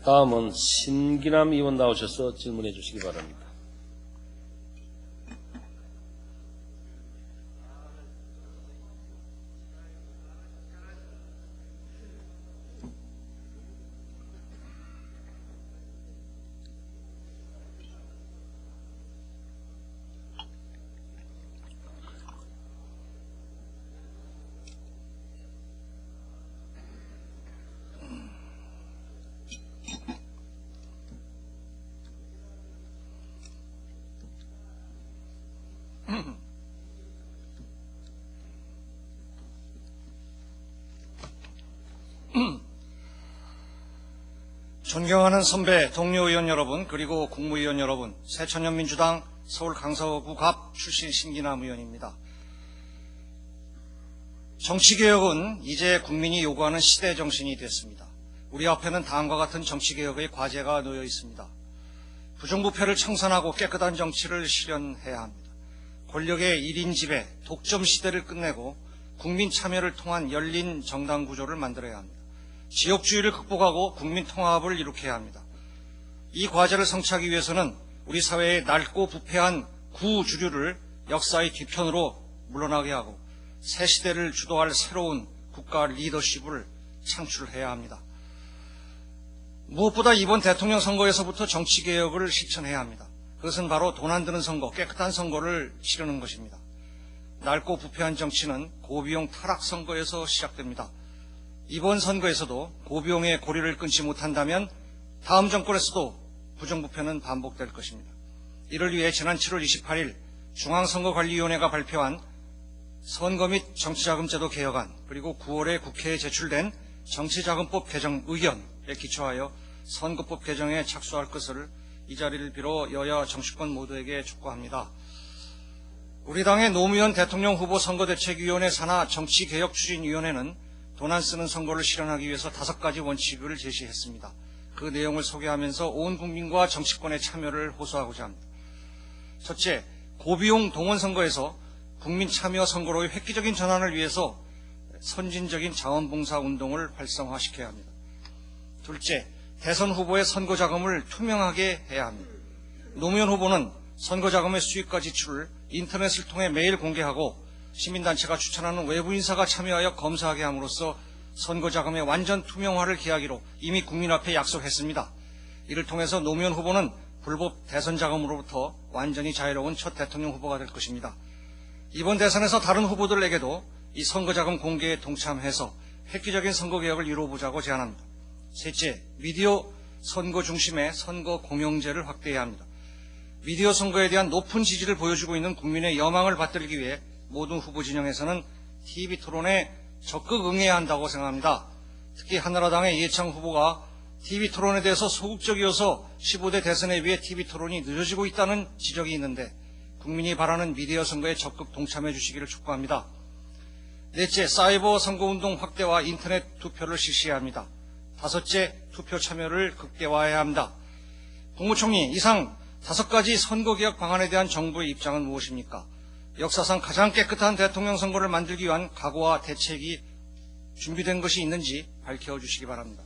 다음은 신기남 의원 나오셔서 질문해 주시기 바랍니다. 존경하는 선배 동료 의원 여러분, 그리고 국무위원 여러분, 새천년민주당 서울 강서구 갑 출신 신기남 의원입니다. 정치개혁은 이제 국민이 요구하는 시대 정신이 됐습니다. 우리 앞에는 다음과 같은 정치개혁의 과제가 놓여 있습니다. 부정부패를 청산하고 깨끗한 정치를 실현해야 합니다. 권력의 1인 지배, 독점 시대를 끝내고 국민 참여를 통한 열린 정당 구조를 만들어야 합니다. 지역주의를 극복하고 국민 통합을 이룩해야 합니다. 이 과제를 성취하기 위해서는 우리 사회의 낡고 부패한 구주류를 역사의 뒤편으로 물러나게 하고 새 시대를 주도할 새로운 국가 리더십을 창출해야 합니다. 무엇보다 이번 대통령 선거에서부터 정치개혁을 실천해야 합니다. 그것은 바로 돈 안 드는 선거, 깨끗한 선거를 치르는 것입니다. 낡고 부패한 정치는 고비용 타락 선거에서 시작됩니다. 이번 선거에서도 고비용의 고리를 끊지 못한다면 다음 정권에서도 부정부패는 반복될 것입니다. 이를 위해 지난 7월 28일 중앙선거관리위원회가 발표한 선거 및 정치자금제도 개혁안, 그리고 9월에 국회에 제출된 정치자금법 개정 의견에 기초하여 선거법 개정에 착수할 것을 이 자리를 빌어 여야 정치권 모두에게 촉구합니다. 우리 당의 노무현 대통령 후보 선거대책위원회 산하 정치개혁추진위원회는 돈 안 쓰는 선거를 실현하기 위해서 5가지 원칙을 제시했습니다. 그 내용을 소개하면서 온 국민과 정치권의 참여를 호소하고자 합니다. 첫째, 고비용 동원선거에서 국민 참여 선거로의 획기적인 전환을 위해서 선진적인 자원봉사 운동을 활성화시켜야 합니다. 둘째, 대선 후보의 선거자금을 투명하게 해야 합니다. 노무현 후보는 선거자금의 수익과 지출을 인터넷을 통해 매일 공개하고 시민단체가 추천하는 외부 인사가 참여하여 검사하게 함으로써 선거자금의 완전 투명화를 기하기로 이미 국민 앞에 약속했습니다. 이를 통해서 노무현 후보는 불법 대선자금으로부터 완전히 자유로운 첫 대통령 후보가 될 것입니다. 이번 대선에서 다른 후보들에게도 이 선거자금 공개에 동참해서 획기적인 선거개혁을 이루어보자고 제안합니다. 셋째, 미디어 선거 중심의 선거 공영제를 확대해야 합니다. 미디어 선거에 대한 높은 지지를 보여주고 있는 국민의 여망을 받들기 위해 모든 후보 진영에서는 TV토론에 적극 응해야 한다고 생각합니다. 특히 한나라당의 이해창 후보가 TV토론에 대해서 소극적이어서 15대 대선에 비해 TV토론이 늦어지고 있다는 지적이 있는데 국민이 바라는 미디어 선거에 적극 동참해 주시기를 촉구합니다. 넷째, 사이버 선거운동 확대와 인터넷 투표를 실시해야 합니다. 다섯째, 투표 참여를 극대화해야 합니다. 국무총리, 이상 5가지 선거개혁 방안에 대한 정부의 입장은 무엇입니까? 역사상 가장 깨끗한 대통령 선거를 만들기 위한 각오와 대책이 준비된 것이 있는지 밝혀주시기 바랍니다.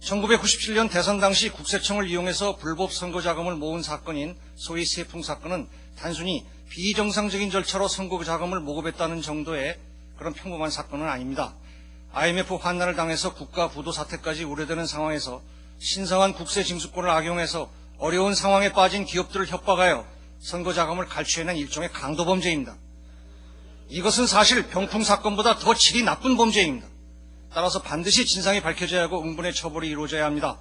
1997년 대선 당시 국세청을 이용해서 불법 선거자금을 모은 사건인 소위 세풍 사건은 단순히 비정상적인 절차로 선거자금을 모금했다는 정도의 그런 평범한 사건은 아닙니다. IMF 환난을 당해서 국가 부도 사태까지 우려되는 상황에서 신성한 국세 징수권을 악용해서 어려운 상황에 빠진 기업들을 협박하여 선거자금을 갈취해낸 일종의 강도범죄입니다. 이것은 사실 병풍 사건보다 더 질이 나쁜 범죄입니다. 따라서 반드시 진상이 밝혀져야 하고 응분의 처벌이 이루어져야 합니다.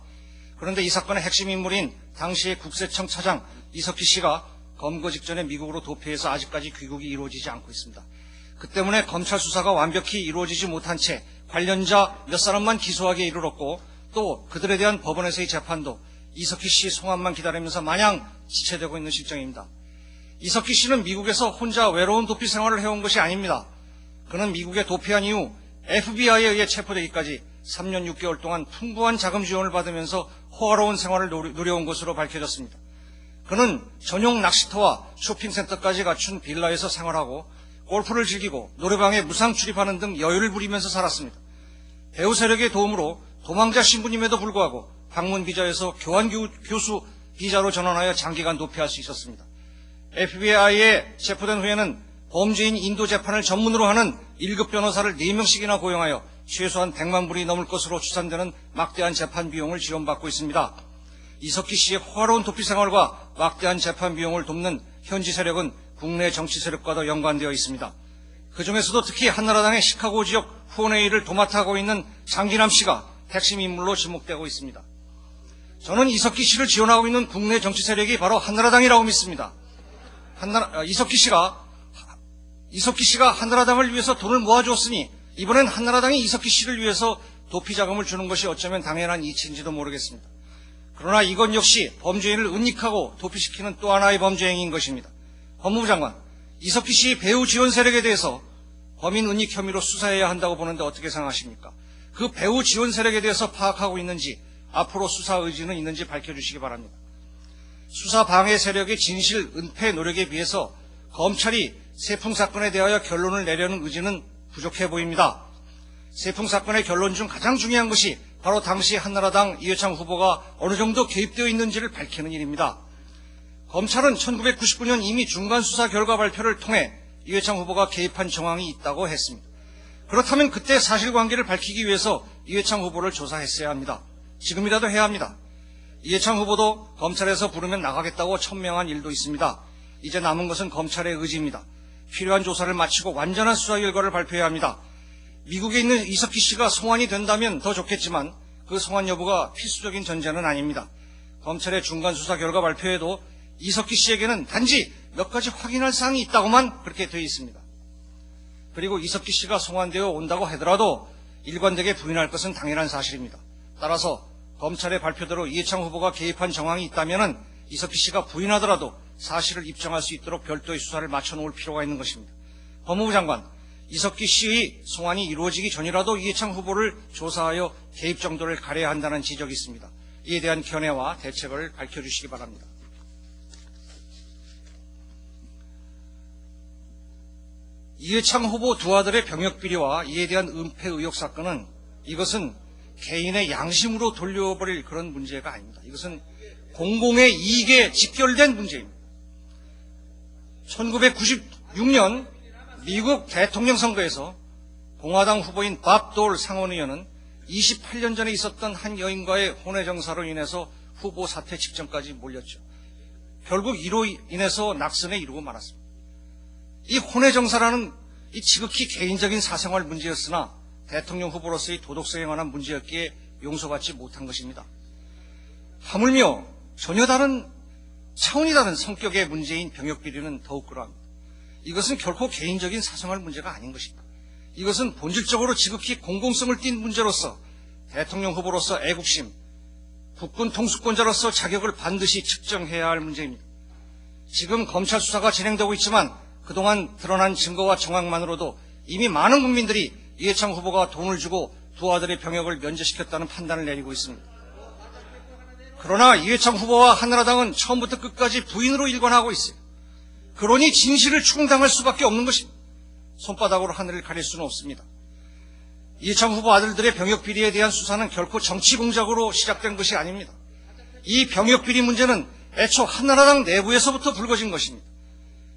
그런데 이 사건의 핵심 인물인 당시의 국세청 차장 이석희 씨가 검거 직전에 미국으로 도피해서 아직까지 귀국이 이루어지지 않고 있습니다. 그 때문에 검찰 수사가 완벽히 이루어지지 못한 채 관련자 몇 사람만 기소하기에 이르렀고 또 그들에 대한 법원에서의 재판도 이석희 씨 송환만 기다리면서 마냥 지체되고 있는 실정입니다. 이석희 씨는 미국에서 혼자 외로운 도피 생활을 해온 것이 아닙니다. 그는 미국에 도피한 이후 FBI에 의해 체포되기까지 3년 6개월 동안 풍부한 자금 지원을 받으면서 호화로운 생활을 누려온 것으로 밝혀졌습니다. 그는 전용 낚시터와 쇼핑센터까지 갖춘 빌라에서 생활하고 골프를 즐기고 노래방에 무상 출입하는 등 여유를 부리면서 살았습니다. 배우 세력의 도움으로 도망자 신분임에도 불구하고 방문 비자에서 교환 교수 비자로 전환하여 장기간 도피할 수 있었습니다. FBI에 체포된 후에는 범죄인 인도 재판을 전문으로 하는 1급 변호사를 4명씩이나 고용하여 최소한 100만 불이 넘을 것으로 추산되는 막대한 재판 비용을 지원받고 있습니다. 이석기 씨의 호화로운 도피 생활과 막대한 재판 비용을 돕는 현지 세력은 국내 정치 세력과도 연관되어 있습니다. 그중에서도 특히 한나라당의 시카고 지역 후원회의를 도맡아 하고 있는 장기남 씨가 핵심 인물로 지목되고 있습니다. 저는 이석기 씨를 지원하고 있는 국내 정치 세력이 바로 한나라당이라고 믿습니다. 이석기 씨가 한나라당을 위해서 돈을 모아주었으니 이번엔 한나라당이 이석기 씨를 위해서 도피 자금을 주는 것이 어쩌면 당연한 이치인지도 모르겠습니다. 그러나 이건 역시 범죄인을 은닉하고 도피시키는 또 하나의 범죄 행위인 것입니다. 법무부 장관, 이석기 씨 배후 지원 세력에 대해서 범인 은닉 혐의로 수사해야 한다고 보는데 어떻게 생각하십니까? 그 배후 지원 세력에 대해서 파악하고 있는지, 앞으로 수사 의지는 있는지 밝혀주시기 바랍니다. 수사 방해 세력의 진실 은폐 노력에 비해서 검찰이 세풍 사건에 대하여 결론을 내려는 의지는 부족해 보입니다. 세풍 사건의 결론 중 가장 중요한 것이 바로 당시 한나라당 이회창 후보가 어느 정도 개입되어 있는지를 밝히는 일입니다. 검찰은 1999년 이미 중간 수사 결과 발표를 통해 이회창 후보가 개입한 정황이 있다고 했습니다. 그렇다면 그때 사실관계를 밝히기 위해서 이회창 후보를 조사했어야 합니다. 지금이라도 해야 합니다. 이회창 후보도 검찰에서 부르면 나가겠다고 천명한 일도 있습니다. 이제 남은 것은 검찰의 의지입니다. 필요한 조사를 마치고 완전한 수사 결과를 발표해야 합니다. 미국에 있는 이석기 씨가 송환이 된다면 더 좋겠지만 그 송환 여부가 필수적인 전제는 아닙니다. 검찰의 중간 수사 결과 발표에도 이석기 씨에게는 단지 몇 가지 확인할 사항이 있다고만 그렇게 되어 있습니다. 그리고 이석기 씨가 송환되어 온다고 하더라도 일관되게 부인할 것은 당연한 사실입니다. 따라서 검찰의 발표대로 이회창 후보가 개입한 정황이 있다면 이석기 씨가 부인하더라도 사실을 입증할 수 있도록 별도의 수사를 맞춰놓을 필요가 있는 것입니다. 법무부 장관, 이석기 씨의 송환이 이루어지기 전이라도 이회창 후보를 조사하여 개입 정도를 가려야 한다는 지적이 있습니다. 이에 대한 견해와 대책을 밝혀주시기 바랍니다. 이회창 후보 두 아들의 병역 비리와 이에 대한 은폐 의혹 사건은 이것은 개인의 양심으로 돌려버릴 그런 문제가 아닙니다. 이것은 공공의 이익에 직결된 문제입니다. 1996년 미국 대통령 선거에서 공화당 후보인 밥 돌 상원 의원은 28년 전에 있었던 한 여인과의 혼외 정사로 인해서 후보 사퇴 직전까지 몰렸죠. 결국 이로 인해서 낙선에 이르고 말았습니다. 이 혼외 정사라는 이 지극히 개인적인 사생활 문제였으나 대통령 후보로서의 도덕성에 관한 문제였기에 용서받지 못한 것입니다. 하물며 전혀 다른 차원이 다른 성격의 문제인 병역 비리는 더욱 그러합니다. 이것은 결코 개인적인 사생활 문제가 아닌 것입니다. 이것은 본질적으로 지극히 공공성을 띈 문제로서 대통령 후보로서 애국심, 국군 통수권자로서 자격을 반드시 측정해야 할 문제입니다. 지금 검찰 수사가 진행되고 있지만 그동안 드러난 증거와 정황만으로도 이미 많은 국민들이 이회창 후보가 돈을 주고 두 아들의 병역을 면제시켰다는 판단을 내리고 있습니다. 그러나 이회창 후보와 한나라당은 처음부터 끝까지 부인으로 일관하고 있어요. 그러니 진실을 추궁당할 수밖에 없는 것입니다. 손바닥으로 하늘을 가릴 수는 없습니다. 이회창 후보 아들들의 병역 비리에 대한 수사는 결코 정치 공작으로 시작된 것이 아닙니다. 이 병역 비리 문제는 애초 한나라당 내부에서부터 불거진 것입니다.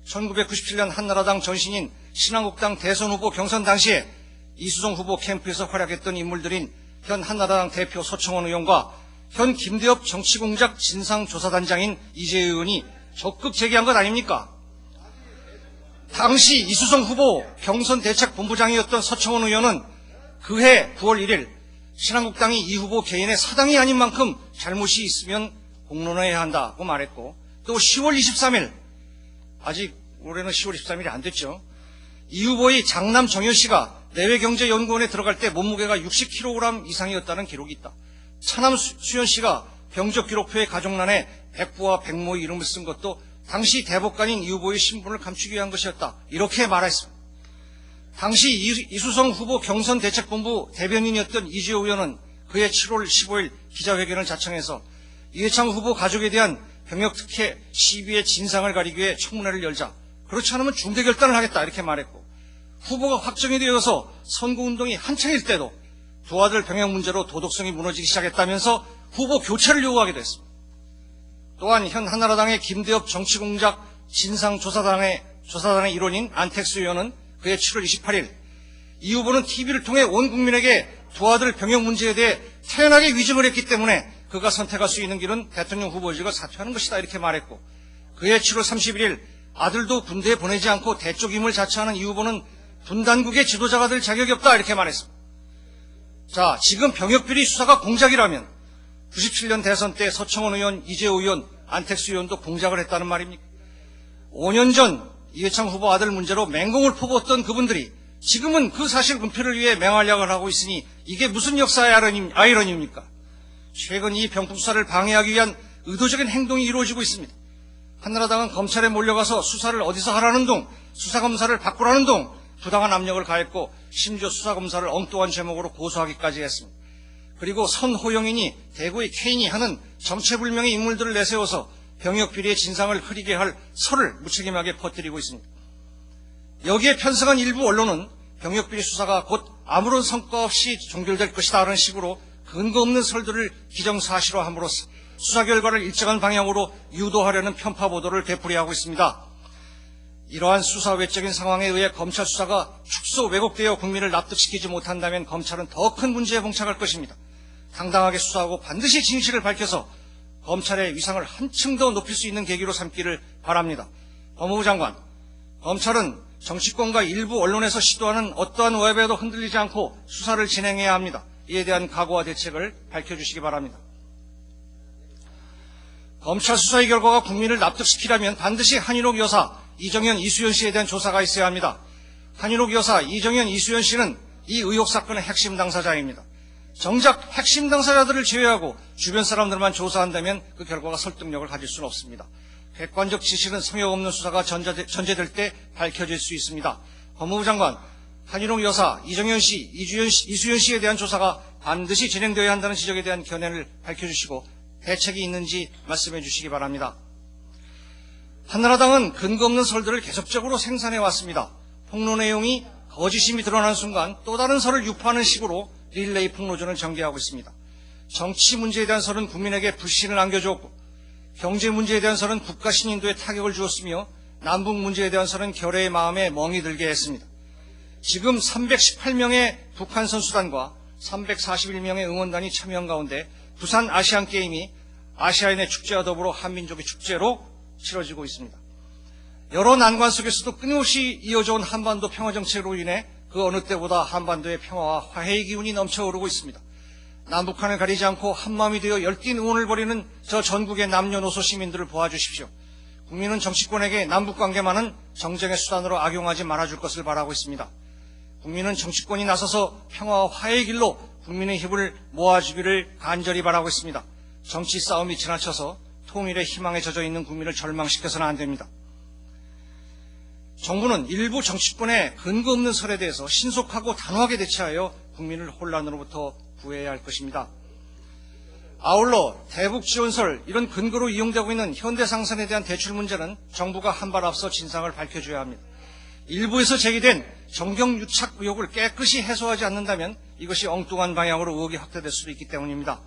1997년 한나라당 전신인 신한국당 대선 후보 경선 당시에 이수정 후보 캠프에서 활약했던 인물들인 현 한나라당 대표 서청원 의원과 현 김대엽 정치공작 진상조사단장인 이재희 의원이 적극 제기한 것 아닙니까? 당시 이수정 후보 경선대책본부장이었던 서청원 의원은 그해 9월 1일 신한국당이 이 후보 개인의 사당이 아닌 만큼 잘못이 있으면 공론화해야 한다고 말했고, 또 10월 23일, 아직 올해는 10월 23일이 안 됐죠. 이 후보의 장남 정현씨가 내외경제연구원에 들어갈 때 몸무게가 60kg 이상이었다는 기록이 있다. 차남 수현씨가 병적기록표의 가족란에 백부와 백모의 이름을 쓴 것도 당시 대법관인 이 후보의 신분을 감추기 위한 것이었다. 이렇게 말했습니다. 당시 이수성 후보 경선대책본부 대변인이었던 이재호 의원은 그해 7월 15일 기자회견을 자청해서 이회창 후보 가족에 대한 병역특혜 시비의 진상을 가리기 위해 청문회를 열자, 그렇지 않으면 중대결단을 하겠다 이렇게 말했고, 후보가 확정이 되어서 선거운동이 한창일 때도 두 아들 병역 문제로 도덕성이 무너지기 시작했다면서 후보 교체를 요구하기도 했습니다. 또한 현 한나라당의 김대엽 정치공작 진상조사단의 일원인 안택수 의원은 그해 7월 28일 이 후보는 TV를 통해 온 국민에게 두 아들 병역 문제에 대해 태연하게 위증을 했기 때문에 그가 선택할 수 있는 길은 대통령 후보직을 사퇴하는 것이다 이렇게 말했고, 그해 7월 31일 아들도 군대에 보내지 않고 대쪽임을 자처하는 이 후보는 분단국의 지도자가 될 자격이 없다 이렇게 말했습니다. 자, 지금 병역비리 수사가 공작이라면 97년 대선 때 서청원 의원, 이재호 의원, 안택수 의원도 공작을 했다는 말입니까? 5년 전 이회창 후보 아들 문제로 맹공을 퍼부었던 그분들이 지금은 그 사실 은폐를 위해 맹활약을 하고 있으니 이게 무슨 역사의 아이러니입니까? 최근 이 병풍 수사를 방해하기 위한 의도적인 행동이 이루어지고 있습니다. 한나라당은 검찰에 몰려가서 수사를 어디서 하라는 둥, 수사검사를 바꾸라는 둥 부당한 압력을 가했고 심지어 수사검사를 엉뚱한 제목으로 고소하기까지 했습니다. 그리고 선호영인이 대구의 케인이 하는 정체불명의 인물들을 내세워서 병역비리의 진상을 흐리게 할 설을 무책임하게 퍼뜨리고 있습니다. 여기에 편성한 일부 언론은 병역비리 수사가 곧 아무런 성과 없이 종결될 것이다 라는 식으로 근거 없는 설들을 기정사실화함으로써 수사 결과를 일정한 방향으로 유도하려는 편파 보도를 되풀이하고 있습니다. 이러한 수사 외적인 상황에 의해 검찰 수사가 축소 왜곡되어 국민을 납득시키지 못한다면 검찰은 더 큰 문제에 봉착할 것입니다. 당당하게 수사하고 반드시 진실을 밝혀서 검찰의 위상을 한층 더 높일 수 있는 계기로 삼기를 바랍니다. 법무부 장관, 검찰은 정치권과 일부 언론에서 시도하는 어떠한 오해에도 흔들리지 않고 수사를 진행해야 합니다. 이에 대한 각오와 대책을 밝혀주시기 바랍니다. 검찰 수사의 결과가 국민을 납득시키려면 반드시 한인옥 여사, 이정현, 이수연 씨에 대한 조사가 있어야 합니다. 한인옥 여사, 이정현, 이수연 씨는 이 의혹 사건의 핵심 당사자입니다. 정작 핵심 당사자들을 제외하고 주변 사람들만 조사한다면 그 결과가 설득력을 가질 수는 없습니다. 객관적 지식은 성역 없는 수사가 전제될 때 밝혀질 수 있습니다. 법무부 장관, 한인옥 여사, 이정현 씨, 이수연 씨에 대한 조사가 반드시 진행되어야 한다는 지적에 대한 견해를 밝혀주시고 대책이 있는지 말씀해 주시기 바랍니다. 한나라당은 근거 없는 설들을 계속적으로 생산해 왔습니다. 폭로 내용이 거짓임이 드러나는 순간 또 다른 설을 유포하는 식으로 릴레이 폭로전을 전개하고 있습니다. 정치 문제에 대한 설은 국민에게 불신을 안겨주었고, 경제 문제에 대한 설은 국가 신인도에 타격을 주었으며, 남북 문제에 대한 설은 결의의 마음에 멍이 들게 했습니다. 지금 318명의 북한 선수단과 341명의 응원단이 참여한 가운데 부산 아시안게임이 아시아인의 축제와 더불어 한민족의 축제로 치러지고 있습니다. 여러 난관 속에서도 끊임없이 이어져온 한반도 평화정책으로 인해 그 어느 때보다 한반도의 평화와 화해의 기운이 넘쳐오르고 있습니다. 남북한을 가리지 않고 한마음이 되어 열띤 응원을 벌이는 저 전국의 남녀노소 시민들을 보아주십시오. 국민은 정치권에게 남북관계만은 정쟁의 수단으로 악용하지 말아줄 것을 바라고 있습니다. 국민은 정치권이 나서서 평화와 화해의 길로 국민의 힘을 모아주기를 간절히 바라고 있습니다. 정치 싸움이 지나쳐서 통일의 희망에 젖어 있는 국민을 절망시켜서는 안 됩니다. 정부는 일부 정치권의 근거 없는 설에 대해서 신속하고 단호하게 대처하여 국민을 혼란으로부터 구해야 할 것입니다. 아울러 대북 지원설 이런 근거로 이용되고 있는 현대상선에 대한 대출 문제는 정부가 한 발 앞서 진상을 밝혀줘야 합니다. 일부에서 제기된 정경유착 의혹을 깨끗이 해소하지 않는다면 이것이 엉뚱한 방향으로 의혹이 확대될 수도 있기 때문입니다.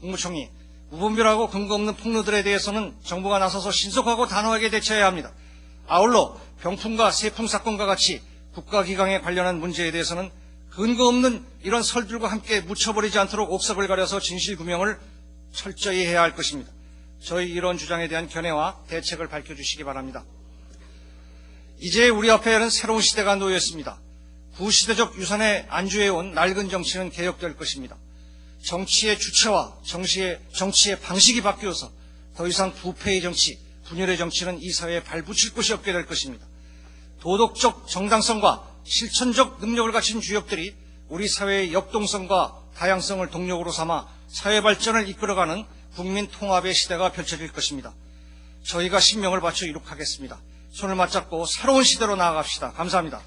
국무총리, 무분별하고 근거 없는 폭로들에 대해서는 정부가 나서서 신속하고 단호하게 대처해야 합니다. 아울러 병풍과 세풍 사건과 같이 국가기강에 관련한 문제에 대해서는 근거 없는 이런 설들과 함께 묻혀버리지 않도록 옥석을 가려서 진실규명을 철저히 해야 할 것입니다. 저희 이런 주장에 대한 견해와 대책을 밝혀주시기 바랍니다. 이제 우리 앞에는 새로운 시대가 놓였습니다. 구시대적 유산에 안주해온 낡은 정치는 개혁될 것입니다. 정치의 주체와 정치의 방식이 바뀌어서 더 이상 부패의 정치, 분열의 정치는 이 사회에 발붙일 곳이 없게 될 것입니다. 도덕적 정당성과 실천적 능력을 갖춘 주역들이 우리 사회의 역동성과 다양성을 동력으로 삼아 사회 발전을 이끌어가는 국민 통합의 시대가 펼쳐질 것입니다. 저희가 신명을 바쳐 이룩하겠습니다. 손을 맞잡고 새로운 시대로 나아갑시다. 감사합니다.